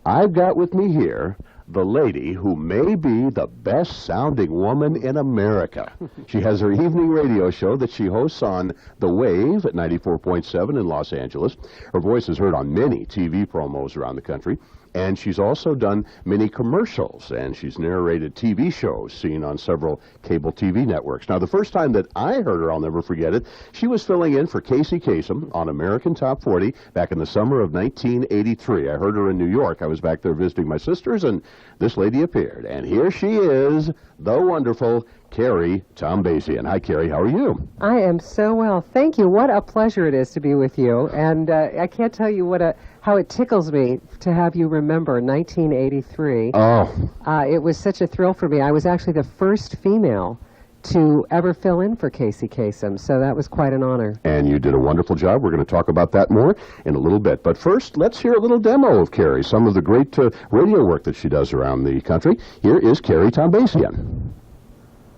I've got with me here the lady who may be the best-sounding woman in America. She has her evening radio show that she hosts on The Wave at 94.7 in Los Angeles. Her voice is heard on many TV promos around the country. And she's also done many commercials, and she's narrated TV shows seen on several cable TV networks. Now, the first time that I heard her, I'll never forget it, she was filling in for Casey Kasem on American Top 40 back in the summer of 1983. I heard her in New York. I was back there visiting my sisters, and this lady appeared. And here she is, the wonderful Keri Tombazian. Hi, Keri. How are you? I am so well. Thank you. What a pleasure it is to be with you. And I can't tell you how it tickles me to have you remember 1983. Oh. It was such a thrill for me. I was actually the first female to ever fill in for Casey Kasem, so that was quite an honor. And you did a wonderful job. We're going to talk about that more in a little bit. But first, let's hear a little demo of Keri, some of the great radio work that she does around the country. Here is Keri Tombazian.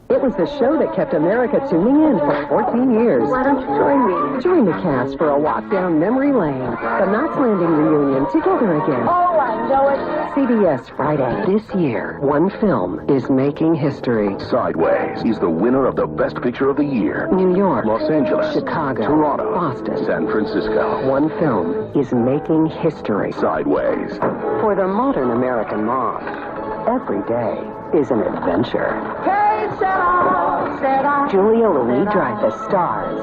It was the show that kept America tuning in for 14 years. Why don't you join me? Join the cast for a walk down memory lane. The Knots Landing reunion together again. Oh, I know it. CBS Friday. This year, one film is making history. Sideways is the winner of the Best Picture of the Year. New York, Los Angeles, Chicago, Toronto, Boston, San Francisco. One film is making history. Sideways. For the modern American mom, every day is an adventure. Julia Louis-Dreyfus stars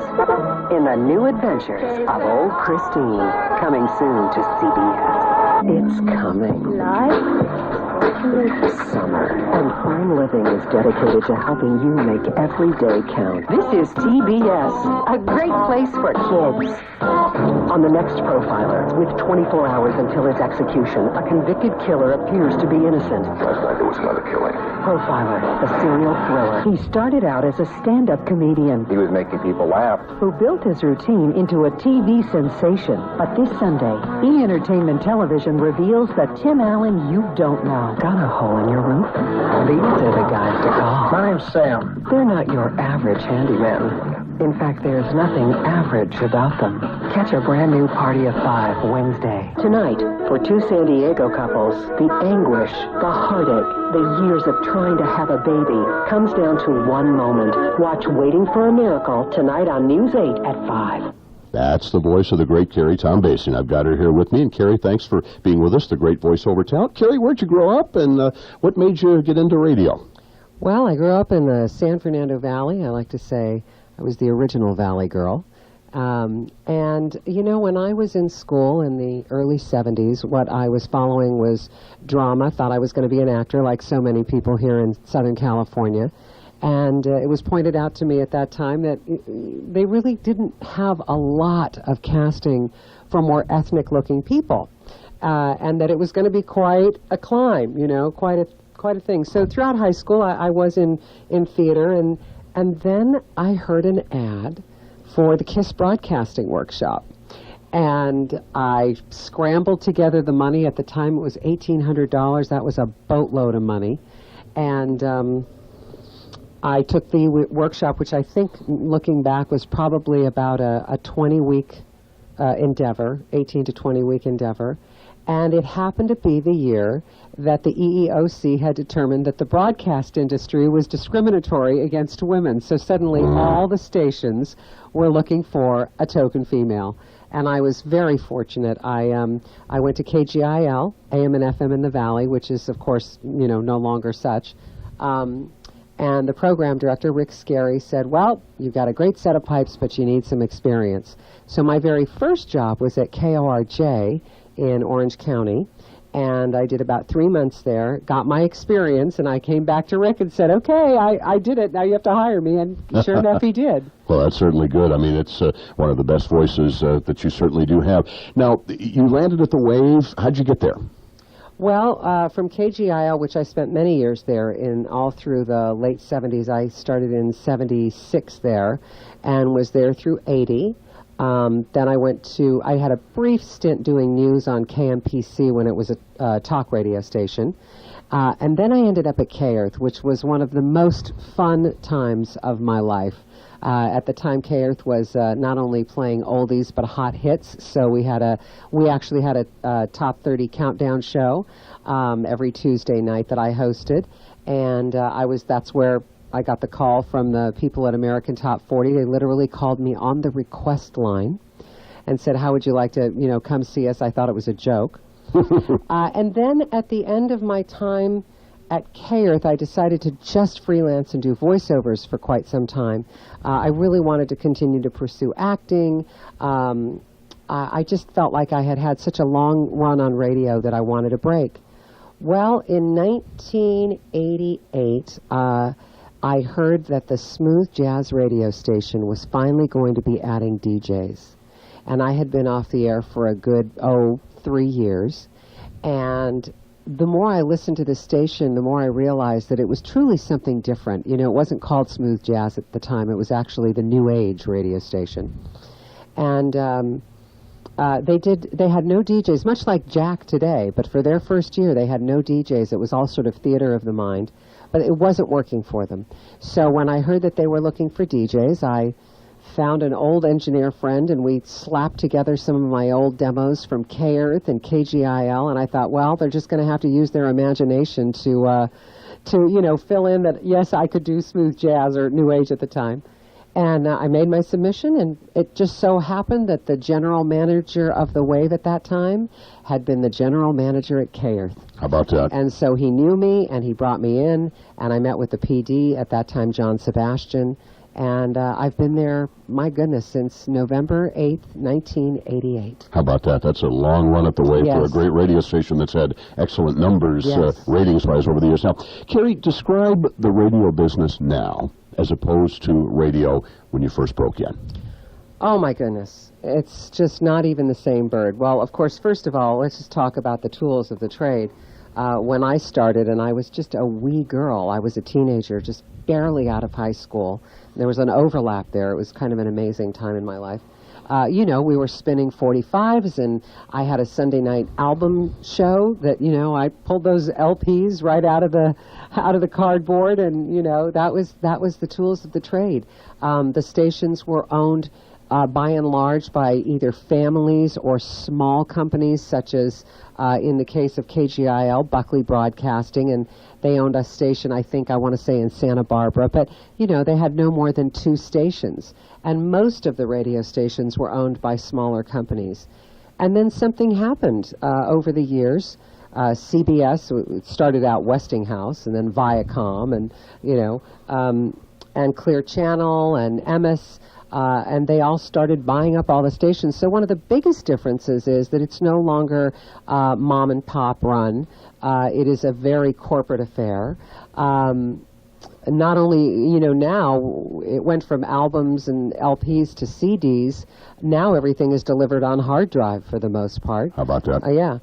in the new adventures of Old Christine, coming soon to CBS. It's coming. Summer, and Fine Living is dedicated to helping you make every day count. This is TBS, a great place for kids. On the next Profiler, with 24 hours until his execution, a convicted killer appears to be innocent. Last night there was another killing. Profiler, a serial thriller. He started out as a stand-up comedian He was making people laugh. who built his routine into a TV sensation. But this Sunday, E! Entertainment Television reveals that Tim Allen you don't know. Got a hole in your roof? These are the guys to call. My name's Sam. They're not your average handyman. In fact, there's nothing average about them. Catch a brand new Party of Five Wednesday. Tonight, for two San Diego couples, the anguish, the heartache, the years of trying to have a baby comes down to one moment. Watch Waiting for a Miracle tonight on News 8 at 5. That's the voice of the great Keri Tombazian. I've got her here with me. And Keri, thanks for being with us, the great voiceover talent. Keri, where'd you grow up, and what made you get into radio? Well, I grew up in the San Fernando Valley. I like to say I was the original Valley girl. And, you know, when I was in school in the early 70s, what I was following was drama. Thought I was going to be an actor, like so many people here in Southern California. And it was pointed out to me at that time that they really didn't have a lot of casting for more ethnic-looking people. And that it was going to be quite a climb, you know, quite a thing. So throughout high school, I was in theater, and then I heard an ad for the KISS Broadcasting Workshop. And I scrambled together the money. At the time, it was $1,800. That was a boatload of money. And I took the workshop, which I think, looking back, was probably about a 20-week endeavor, 18 to 20-week endeavor. And it happened to be the year that the EEOC had determined that the broadcast industry was discriminatory against women. So suddenly all the stations were looking for a token female. And I was very fortunate. I went to KGIL, AM and FM in the Valley, which is, of course, you know, no longer such. And the program director, Rick Scarry, said, well, you've got a great set of pipes, but you need some experience. So my very first job was at KORJ in Orange County, and I did about 3 months there, got my experience, and I came back to Rick and said, okay, I did it, now you have to hire me, and sure enough, he did. Well, that's certainly good. I mean, it's one of the best voices that you certainly do have. Now, you landed at the Wave. How'd you get there? Well, from KGIL, which I spent many years there, all through the late 70s, I started in 76 there, and was there through 80. Then I had a brief stint doing news on KMPC when it was a talk radio station. And then I ended up at K-Earth, which was one of the most fun times of my life. At the time, K-Earth was not only playing oldies but hot hits. So we actually had a top 30 countdown show every Tuesday night that I hosted, and that's where I got the call from the people at American Top 40. They literally called me on the request line and said, "How would you like to, come see us?" I thought it was a joke. And then at the end of my time at K-Earth, I decided to just freelance and do voiceovers for quite some time. I really wanted to continue to pursue acting. I just felt like I had had such a long run on radio that I wanted a break. Well, in 1988, I heard that the Smooth Jazz radio station was finally going to be adding DJs. And I had been off the air for a good, 3 years. And the more I listened to the station, the more I realized that it was truly something different. It wasn't called Smooth Jazz at the time. It was actually the New Age radio station. And they had no DJs, much like Jack today, but for their first year, they had no DJs. It was all sort of theater of the mind, but it wasn't working for them. So when I heard that they were looking for DJs, I found an old engineer friend, and we slapped together some of my old demos from K-Earth and KGIL, and I thought, well, they're just going to have to use their imagination to fill in that, yes, I could do smooth jazz or New Age at the time. And I made my submission, and it just so happened that the general manager of the Wave at that time had been the general manager at K-Earth. How about that? And so he knew me, and he brought me in, and I met with the PD at that time, John Sebastian, and I've been there, my goodness, since November 8th, 1988. How about that? That's a long run at the Wave Yes. for a great radio station that's had excellent numbers, Yes. ratings-wise, over the years. Now, Keri, describe the radio business now as opposed to radio when you first broke in. Oh, my goodness. It's just not even the same bird. Well, of course, first of all, let's just talk about the tools of the trade. When I started, and I was just a wee girl, I was a teenager, just barely out of high school. There was an overlap there. It was kind of an amazing time in my life. We were spinning 45s, and I had a Sunday night album show that, I pulled those LPs right out of the cardboard, and, that was the tools of the trade. The stations were owned by and large by either families or small companies, such as in the case of KGIL, Buckley Broadcasting, and they owned a station, I want to say in Santa Barbara, but, they had no more than 2 stations, and most of the radio stations were owned by smaller companies. And then something happened over the years. CBS started out Westinghouse, and then Viacom, and, and Clear Channel, and MS, and they all started buying up all the stations. So one of the biggest differences is that it's no longer mom and pop run. It is a very corporate affair. Not only, now it went from albums and LPs to CDs. Now everything is delivered on hard drive for the most part. How about that? Yeah.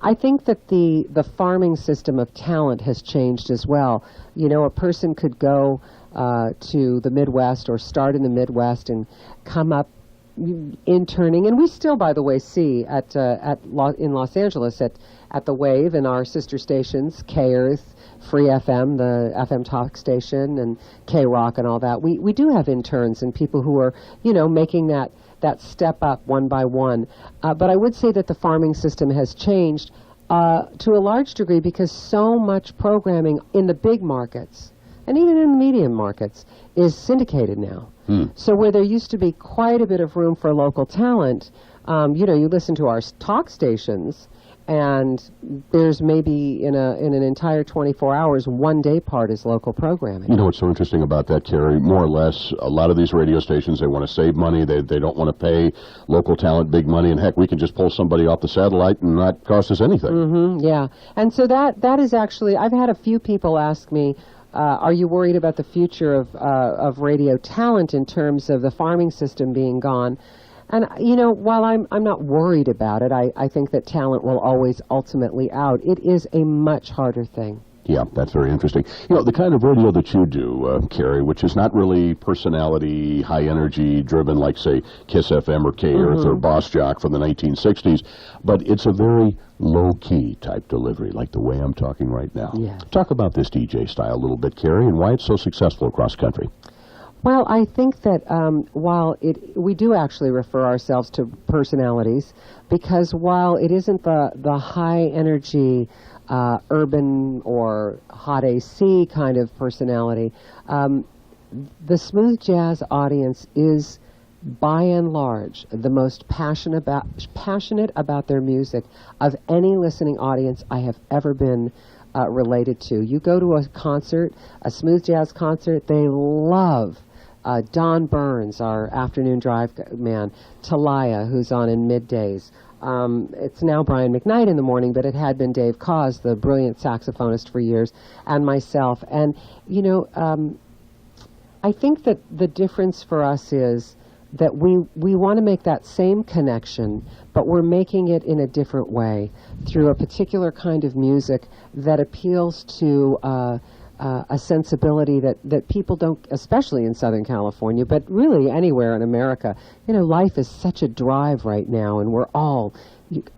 I think that the farming system of talent has changed as well. A person could go to the Midwest or start in the Midwest and come up interning, and we still, by the way, see in Los Angeles at the Wave and our sister stations, K-Earth, Free FM, the FM talk station, and K-Rock and all that. We do have interns and people who are, making that step up one by one. But I would say that the farming system has changed to a large degree because so much programming in the big markets and even in the medium markets is syndicated now. So where there used to be quite a bit of room for local talent, you listen to our talk stations, and there's maybe in an entire 24 hours, one day part is local programming. You know what's so interesting about that, Keri? More or less, a lot of these radio stations, they want to save money. They don't want to pay local talent big money. And heck, we can just pull somebody off the satellite and not cost us anything. Yeah. And so that is actually, I've had a few people ask me, are you worried about the future of radio talent in terms of the farming system being gone? And, while I'm not worried about it, I think that talent will always ultimately out. It is a much harder thing. Yeah, that's very interesting. The kind of radio that you do, Keri, which is not really personality, high energy driven like, say, Kiss FM or K-Earth or Boss Jock from the 1960s, but it's a very low-key type delivery, like the way I'm talking right now. Yes. Talk about this DJ style a little bit, Keri, and why it's so successful across the country. Well, I think that while we do actually refer ourselves to personalities, because while it isn't the high energy urban or hot AC kind of personality, the smooth jazz audience is, by and large, the most passionate about their music of any listening audience I have ever been related to. You go to a concert, a smooth jazz concert, they love Don Burns, our afternoon drive man, Talia, who's on in middays. It's now Brian McKnight in the morning, but it had been Dave Cause, the brilliant saxophonist for years, and myself. And, you know, I think that the difference for us is that we want to make that same connection, but we're making it in a different way through a particular kind of music that appeals to a sensibility that people don't, especially in Southern California, but really anywhere in America. You know, life is such a drive right now, and we're all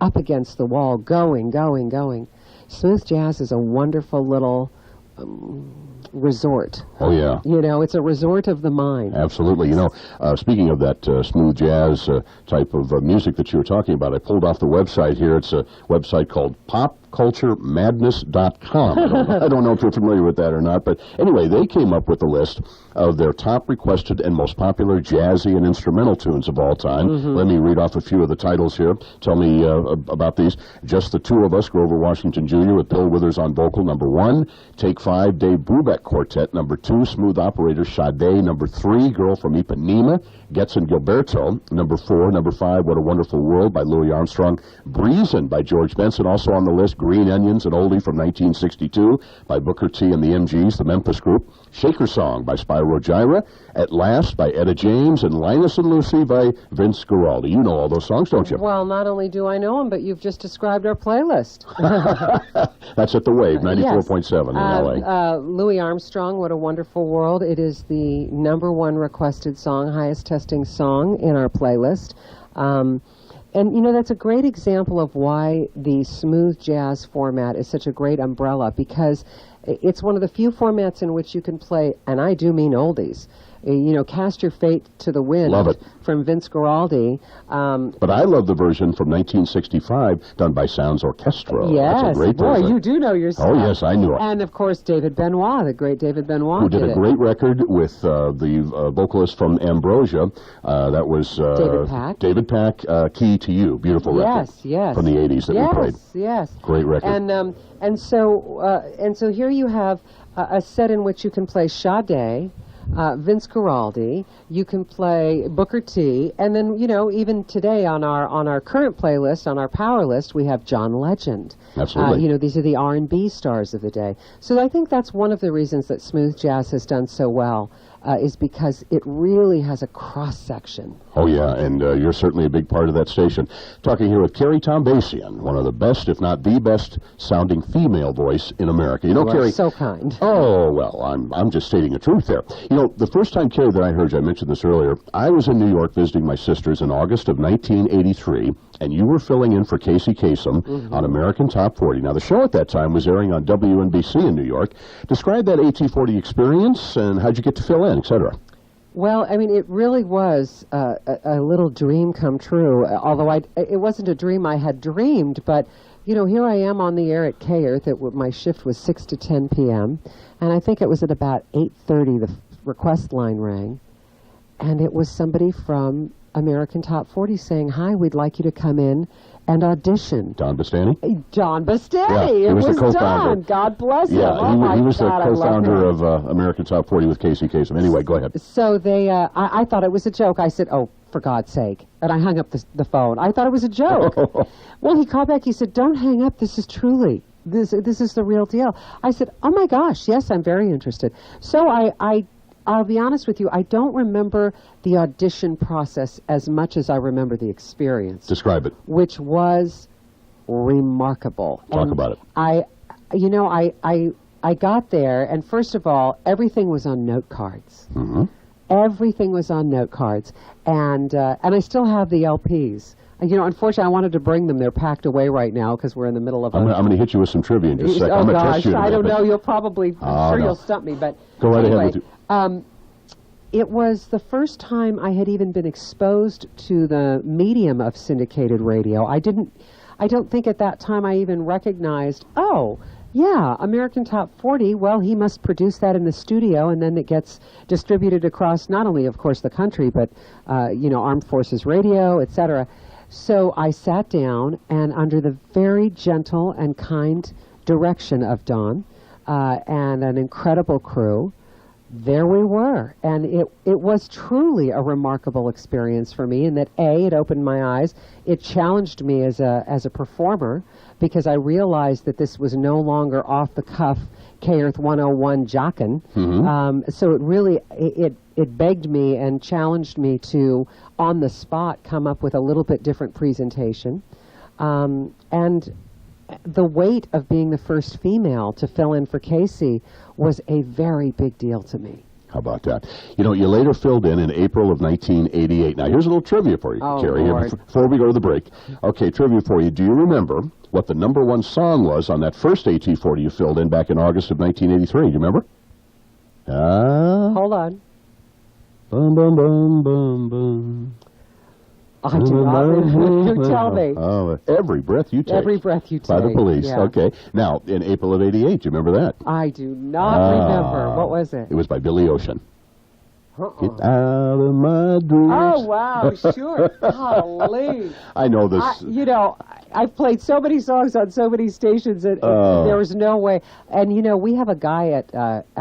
up against the wall, going. Smooth jazz is a wonderful little resort. Oh, yeah. You know, it's a resort of the mind. Absolutely. You know, speaking of that smooth jazz type of music that you were talking about, I pulled off the website here. It's a website called popculturemadness.com. I don't know if you're familiar with that or not, but anyway, they came up with a list of their top requested and most popular jazzy and instrumental tunes of all time. Let me read off a few of the titles here. Tell me about these. Just the Two of Us, Grover Washington Jr. with Bill Withers on vocal, number 1. Take 5, Dave Brubeck Quartet, number 2. Smooth Operator, Sade, number 3. Girl from Ipanema, Getson Gilberto, number 4. Number 5, What a Wonderful World by Louis Armstrong. Breezin' by George Benson, also on the list. Green Onions, an oldie from 1962 by Booker T and the MGs, the Memphis Group. Shaker Song by Spyro Gyra. At Last by Etta James, and Linus and Lucy by Vince Guaraldi. You know all those songs, don't you? Well, not only do I know them, but you've just described our playlist. That's at the Wave, 94.7 in L.A. Louis Armstrong, What a Wonderful World. It is the number 1 requested song, highest testing song in our playlist. And, you know, that's a great example of why the smooth jazz format is such a great umbrella, because it's one of the few formats in which you can play, and I do mean oldies. You know, Cast Your Fate to the Wind. Love it. From Vince Guaraldi. But I love the version from 1965 done by Sounds Orchestra. Yes. That's a great boy, version. you do know your stuff. Oh, yes, I knew it. And, of course, David Benoit, the great David Benoit. Who did a great record with the vocalist from Ambrosia. That was David Pack. David Pack, Key to You. Beautiful record. Yes. From the 80s that we played. Yes. Great record. And so here you have a set in which you can play Sade, Vince Guaraldi, you can play Booker T, and then, you know, even today on our current playlist, on our power list, we have John Legend. Absolutely. You know, these are the R&B stars of the day. So I think that's one of the reasons that smooth jazz has done so well, is because it really has a cross-section. Oh, yeah, and you're certainly a big part of that station. Talking here with Keri Tombazian, one of the best, if not the best, sounding female voice in America. You know, Keri... so kind. Oh, well, I'm just stating the truth there. You know, the first time, Keri, that I heard you, I mentioned this earlier, I was in New York visiting my sisters in August of 1983, and you were filling in for Casey Kasem on American Top 40. Now, the show at that time was airing on WNBC in New York. Describe that AT40 experience, and how'd you get to fill in, etc.? Well, I mean, it really was a little dream come true, although it wasn't a dream I had dreamed, but, you know, here I am on the air at K-Earth. My shift was 6 to 10 p.m., and I think it was at about 8:30 the request line rang, and it was somebody from American Top 40 saying, "Hi, we'd like you to come in and audition." Don Bastani? Don Bastani. Yeah, he was the co-founder. Don. God bless him. Yeah, Oh he was the God, I love co-founder him. of American Top 40 with Casey Kasem. Anyway, go ahead. So they, I thought it was a joke. I said, "Oh, for God's sake!" And I hung up the phone. I thought it was a joke. Well, he called back. He said, "Don't hang up. This is truly this is the real deal." I said, "Oh my gosh, yes, I'm very interested." So I'll be honest with you, I don't remember the audition process as much as I remember the experience. Describe it. Which was remarkable. Talk about it. I got there, and first of all, everything was on note cards. Everything was on note cards, and I still have the LPs. You know, unfortunately, I wanted to bring them. They're packed away right now because we're in the middle of. I'm going to hit you with some trivia in just a second. Oh I'm gosh, you I don't know. You'll probably. I'm sure no. you'll stump me, but go right anyway, ahead with you. it was the first time I had even been exposed to the medium of syndicated radio. I don't think at that time I even recognized, oh, yeah, American Top 40, well, he must produce that in the studio, and then it gets distributed across not only, of course, the country, but, Armed Forces Radio, etc. So I sat down, and under the very gentle and kind direction of Don and an incredible crew, there we were. And it was truly a remarkable experience for me in that, A, it opened my eyes. It challenged me as a performer, because I realized that this was no longer off-the-cuff K-Earth 101 jockin'. So it really, it begged me and challenged me to, on the spot, come up with a little bit different presentation. And the weight of being the first female to fill in for Casey was a very big deal to me. How about that? You later filled in April of 1988. Now, here's a little trivia for you, Keri, before we go to the break. Okay, trivia for you. Do you remember what the #1 song was on that first AT40 you filled in back in August of 1983? Do you remember? Hold on. Bum, bum, bum, bum, bum. I do not remember. You tell me. Oh, Every Breath You Take. Every Breath You Take. By the Police. Yeah. Okay. Now, in April of '88, do you remember that? I do not remember. What was it? It was by Billy Ocean. Get out of my dreams. Oh, wow, sure. Golly. I know this. I've played so many songs on so many stations that there was no way. And, we have a guy at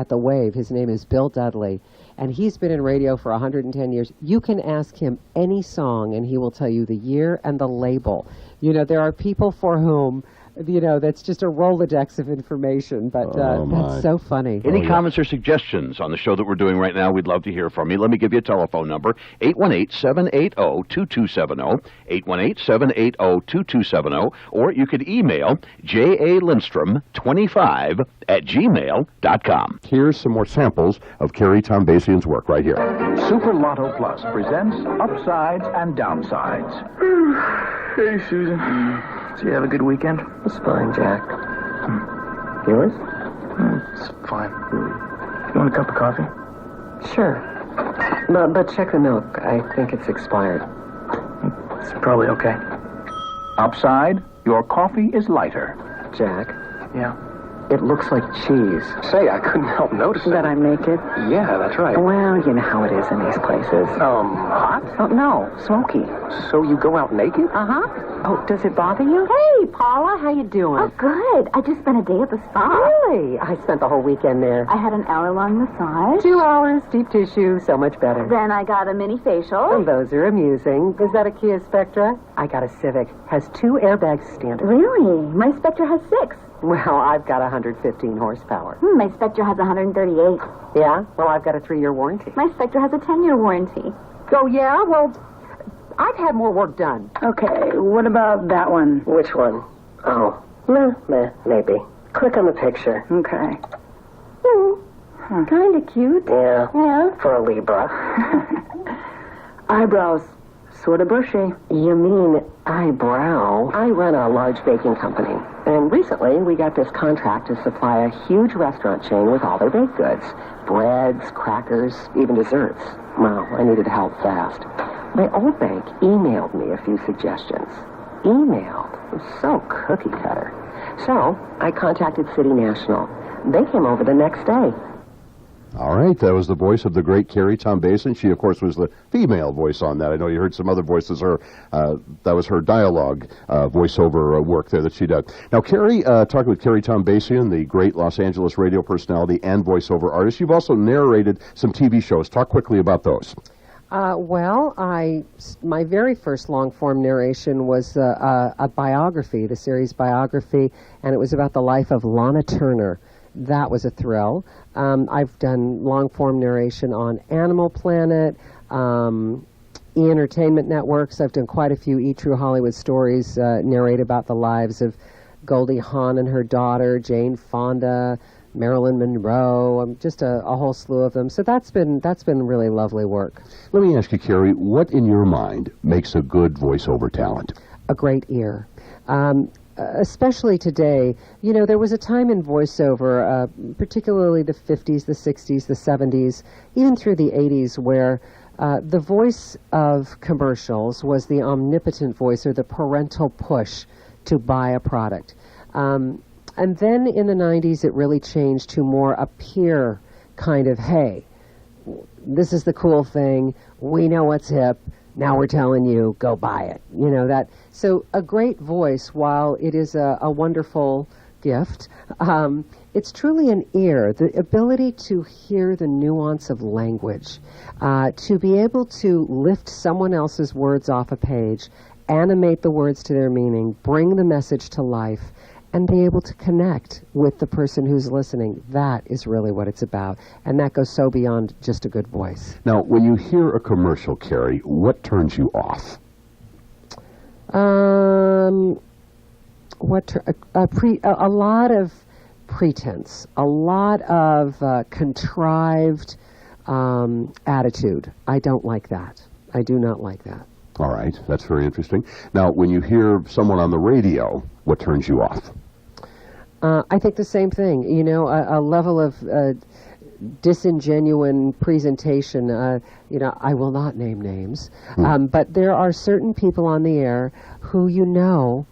the Wave. His name is Bill Dudley. And he's been in radio for 110 years. You can ask him any song, and he will tell you the year and the label. There are people for whom, that's just a Rolodex of information. But that's so funny. Any comments or suggestions on the show that we're doing right now? We'd love to hear from you. Let me give you a telephone number, 818-780-2270, 818-780-2270, or you could email jalindstrom25@gmail.com. Here's some more samples of Keri Tombazian's work right here. Super Lotto Plus presents Upsides and Downsides. Hey, Susan. Did you have a good weekend? It's fine, Jack. Yours? It's fine. You want a cup of coffee? Sure. But check the milk. I think it's expired. It's probably okay. Upside, your coffee is lighter. Jack, Yeah. it looks like cheese. Say, I couldn't help noticing. That I make it? Yeah, that's right. Well, you know how it is in these places. Hot? Oh, no, smoky. So you go out naked? Uh-huh. Oh, does it bother you? Hey, Paula, how you doing? Oh, good. I just spent a day at the spa. Really? I spent the whole weekend there. I had an hour-long massage. 2 hours, deep tissue, so much better. Then I got a mini facial. And those are amusing. Is that a Kia Spectra? I got a Civic. Has 2 airbags standard. Really? My Spectra has 6. Well, I've got 115 horsepower. My Spectra has 138. Yeah? Well, I've got a 3-year warranty. My Spectra has a 10-year warranty. Oh, yeah? Well, I've had more work done. Okay, what about that one? Which one? Oh, maybe. Click on the picture. Okay. Kind of cute. Yeah. Yeah. For a Libra. Eyebrows. Sort of bushy. You mean eyebrow? I run a large baking company. And recently, we got this contract to supply a huge restaurant chain with all their baked goods. Breads, crackers, even desserts. Well, I needed help fast. My old bank emailed me a few suggestions. Emailed? It was so cookie cutter. So, I contacted City National. They came over the next day. All right, that was the voice of the great Keri Tombazian. She, of course, was the female voice on that. I know you heard some other voices. That was her dialogue voiceover work there that she did. Now, Keri, talking with Keri Tombazian, the great Los Angeles radio personality and voiceover artist, you've also narrated some TV shows. Talk quickly about those. My very first long-form narration was a biography, the series biography, and it was about the life of Lana Turner. That was a thrill. I've done long-form narration on Animal Planet, E-Entertainment Networks. I've done quite a few E! True Hollywood Stories, narrate about the lives of Goldie Hawn and her daughter, Jane Fonda, Marilyn Monroe, just a whole slew of them. So that's been really lovely work. Let me ask you, Keri, what in your mind makes a good voiceover talent? A great ear. especially today, you know, there was a time in voiceover, particularly the 50s, the 60s, the 70s, even through the 80s, where the voice of commercials was the omnipotent voice or the parental push to buy a product. And then in the 90s, it really changed to more a peer kind of, hey, this is the cool thing, we know what's hip, now we're telling you, go buy it. You know, that. So a great voice, while it is a wonderful gift, it's truly an ear, the ability to hear the nuance of language, to be able to lift someone else's words off a page, animate the words to their meaning, bring the message to life, and be able to connect with the person who's listening. That is really what it's about. And that goes so beyond just a good voice. Now, when you hear a commercial, Keri, what turns you off? A lot of pretense, a lot of contrived attitude. I don't like that. I do not like that. All right, that's very interesting. Now, when you hear someone on the radio, what turns you off? I think the same thing. You know, a level of disingenuine presentation. You know, I will not name names, but there are certain people on the air who, you know,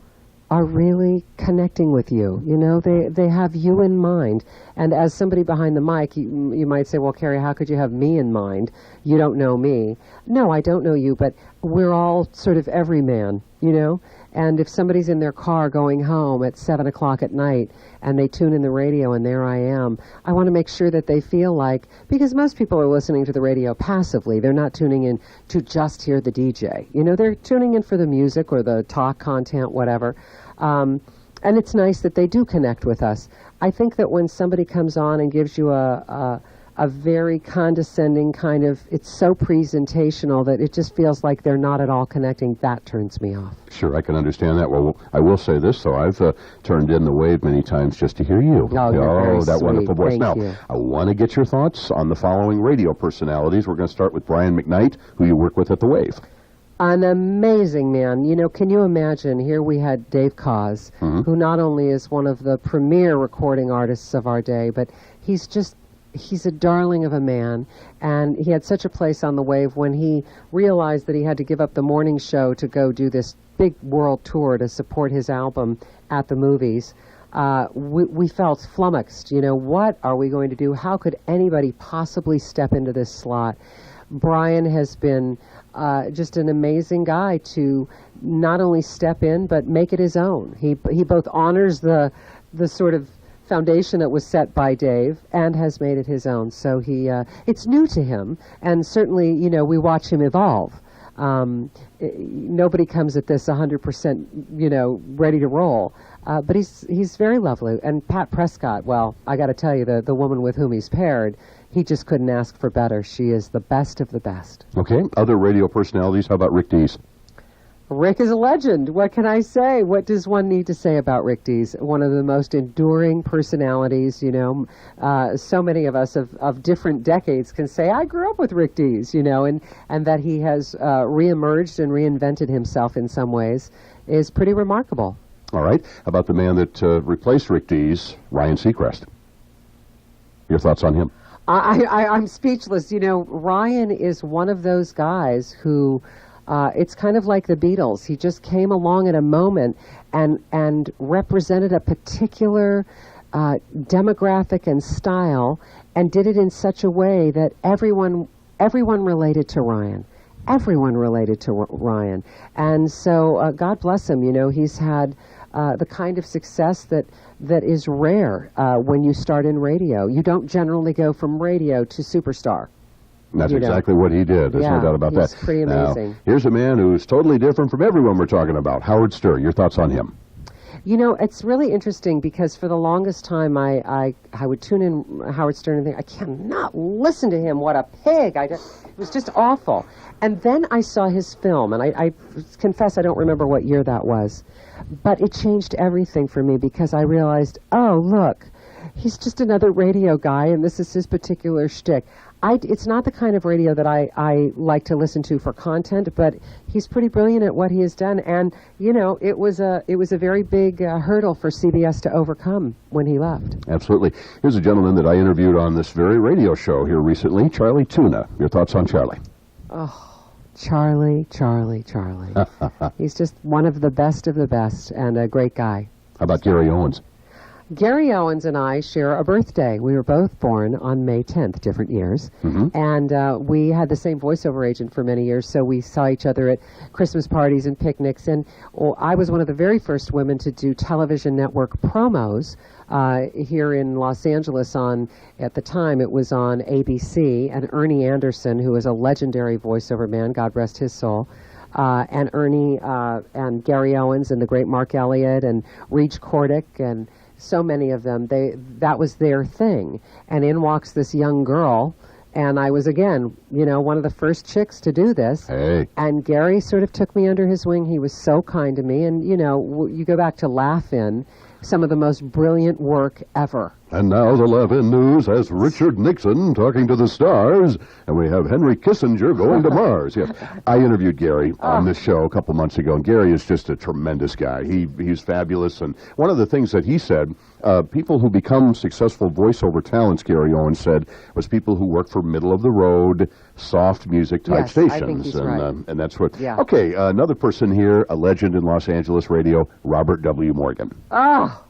are really connecting with you. You know, they have you in mind. And as somebody behind the mic, you might say, well, Keri, how could you have me in mind? You don't know me. No, I don't know you, but we're all sort of everyman, you know? And if somebody's in their car going home at 7 o'clock at night and they tune in the radio and there I am, I want to make sure that they feel like, because most people are listening to the radio passively, they're not tuning in to just hear the DJ. You know, they're tuning in for the music or the talk content, whatever. And it's nice that they do connect with us. I think that when somebody comes on and gives you a very condescending kind of, it's so presentational that it just feels like they're not at all connecting, that turns me off. Sure, I can understand that. Well, I will say this, though. I've turned in the wave many times just to hear you. Oh, you're very that sweet. wonderful voice. Thank Now, you. I want to get your thoughts on the following radio personalities. We're going to start with Brian McKnight, who you work with at the Wave. An amazing man. You know, can you imagine, here we had Dave Koz, who not only is one of the premier recording artists of our day, but he's a darling of a man, and he had such a place on the Wave when he realized that he had to give up the morning show to go do this big world tour to support his album at the movies. We felt flummoxed. You know, what are we going to do? How could anybody possibly step into this slot? Brian has been just an amazing guy to not only step in, but make it his own. He both honors the sort of foundation that was set by Dave and has made it his own. So it's new to him, and certainly, you know, we watch him evolve. Nobody comes at this 100%, you know, ready to roll. But he's very lovely. And Pat Prescott, well, I got to tell you, the woman with whom he's paired, he just couldn't ask for better. She is the best of the best. Okay, other radio personalities, how about Rick Dees? Rick is a legend. What can I say? What does one need to say about Rick Dees? One of the most enduring personalities, you know. So many of us of different decades can say, I grew up with Rick Dees, you know, and that he has reemerged and reinvented himself in some ways is pretty remarkable. All right, how about the man that replaced Rick Dees, Ryan Seacrest? Your thoughts on him? I'm speechless. You know, Ryan is one of those guys who... it's kind of like the Beatles. He just came along at a moment and represented a particular demographic and style, and did it in such a way that everyone related to Ryan. Everyone related to Ryan. And so God bless him. You know, he's had the kind of success that is rare when you start in radio. You don't generally go from radio to superstar. And that's exactly what he did. There's no doubt about that. He's pretty amazing. Now, here's a man who's totally different from everyone we're talking about, Howard Stern. Your thoughts on him? You know, it's really interesting because for the longest time I would tune in Howard Stern and think, I cannot listen to him. What a pig. It was just awful. And then I saw his film, and I confess I don't remember what year that was. But it changed everything for me because I realized, oh, look, he's just another radio guy, and this is his particular shtick. It's not the kind of radio that I like to listen to for content, but he's pretty brilliant at what he has done. And, you know, it was a very big hurdle for CBS to overcome when he left. Absolutely. Here's a gentleman that I interviewed on this very radio show here recently, Charlie Tuna. Your thoughts on Charlie? Oh, Charlie. He's just one of the best and a great guy. How about Gary Owens? Gary Owens and I share a birthday. We were both born on May 10th, different years. And we had the same voiceover agent for many years, so we saw each other at Christmas parties and picnics. And I was one of the very first women to do television network promos here in Los Angeles at the time, it was on ABC. And Ernie Anderson, who is a legendary voiceover man, God rest his soul, and Ernie and Gary Owens and the great Mark Elliott and Reach Cordick and so many of them, that was their thing. And in walks this young girl, and I was, again, you know, one of the first chicks to do this. Hey. And Gary sort of took me under his wing. He was so kind to me. And, you know, you go back to Laugh-In, some of the most brilliant work ever. And now the Laugh-In News has Richard Nixon talking to the stars, and we have Henry Kissinger going to Mars. Yes, I interviewed Gary on this show a couple months ago, and Gary is just a tremendous guy. He's fabulous, and one of the things that he said, people who become successful voiceover talents, Gary Owens said, was people who work for middle-of-the-road, soft music-type stations. I think he's right. And that's what... Yeah. Okay, another person here, a legend in Los Angeles radio, Robert W. Morgan. Oh,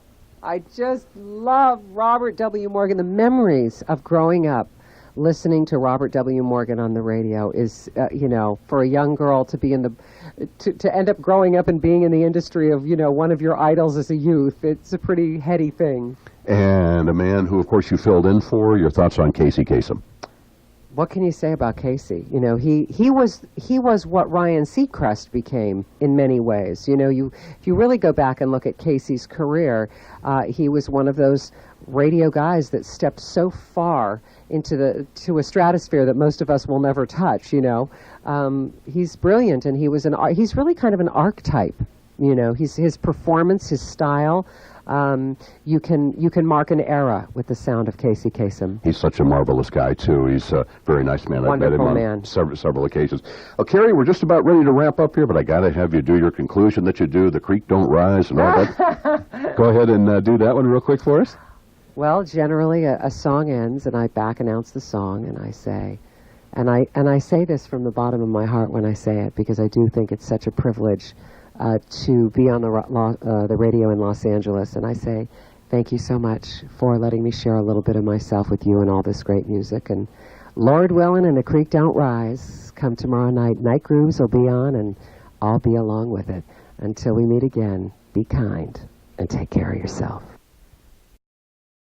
I just love Robert W. Morgan. The memories of growing up listening to Robert W. Morgan on the radio is, you know, for a young girl to be to end up growing up and being in the industry of, you know, one of your idols as a youth, it's a pretty heady thing. And a man who, of course, you filled in for. Your thoughts on Casey Kasem? What can you say about Casey? You know, he was what Ryan Seacrest became in many ways. You know, if you really go back and look at Casey's career, he was one of those radio guys that stepped so far to a stratosphere that most of us will never touch. You know, he's brilliant, and he's really kind of an archetype. You know, his performance, his style. You can mark an era with the sound of Casey Kasem. He's such a marvelous guy, too. He's a very nice man. Wonderful I've met him man. on several occasions. Oh, Keri, we're just about ready to wrap up here, but I got to have you do your conclusion that you do, the creek don't rise and all that. Go ahead and do that one real quick for us. Well, generally a song ends, and I back announce the song, and I say, and I say this from the bottom of my heart when I say it, because I do think it's such a privilege to be on the radio in Los Angeles, and I say thank you so much for letting me share a little bit of myself with you and all this great music. And Lord willing, and the creek don't rise, come tomorrow night, Night Grooves will be on, and I'll be along with it. Until we meet again, be kind and take care of yourself.